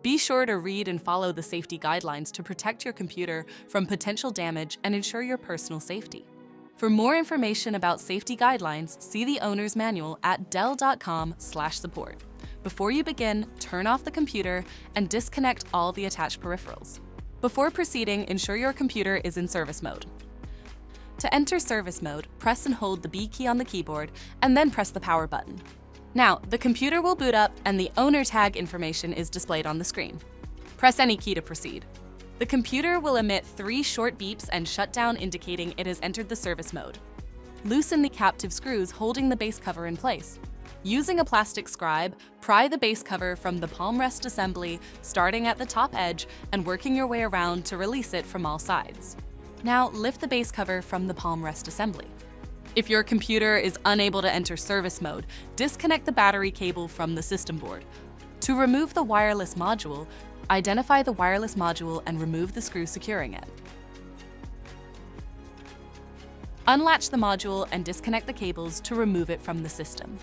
Be sure to read and follow the safety guidelines to protect your computer from potential damage and ensure your personal safety. For more information about safety guidelines, see the owner's manual at dell.com/support. Before you begin, turn off the computer and disconnect all the attached peripherals. Before proceeding, ensure your computer is in service mode. To enter service mode, press and hold the B key on the keyboard and then press the power button. Now, the computer will boot up and the owner tag information is displayed on the screen. Press any key to proceed. The computer will emit 3 short beeps and shut down, indicating it has entered the service mode. Loosen the captive screws holding the base cover in place. Using a plastic scribe, pry the base cover from the palm rest assembly, starting at the top edge and working your way around to release it from all sides. Now, lift the base cover from the palm rest assembly. If your computer is unable to enter service mode, disconnect the battery cable from the system board. To remove the wireless module, identify the wireless module and remove the screw securing it. Unlatch the module and disconnect the cables to remove it from the system.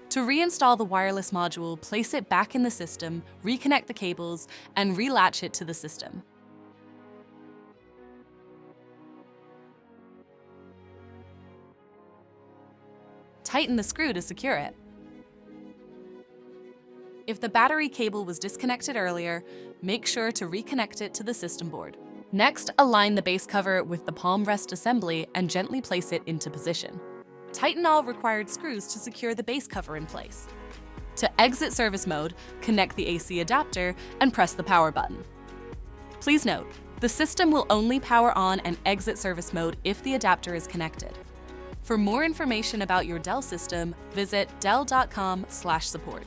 To reinstall the wireless module, place it back in the system, reconnect the cables, and relatch it to the system. Tighten the screw to secure it. If the battery cable was disconnected earlier, make sure to reconnect it to the system board. Next, align the base cover with the palm rest assembly and gently place it into position. Tighten all required screws to secure the base cover in place. To exit service mode, connect the AC adapter and press the power button. Please note, the system will only power on and exit service mode if the adapter is connected. For more information about your Dell system, visit dell.com/support.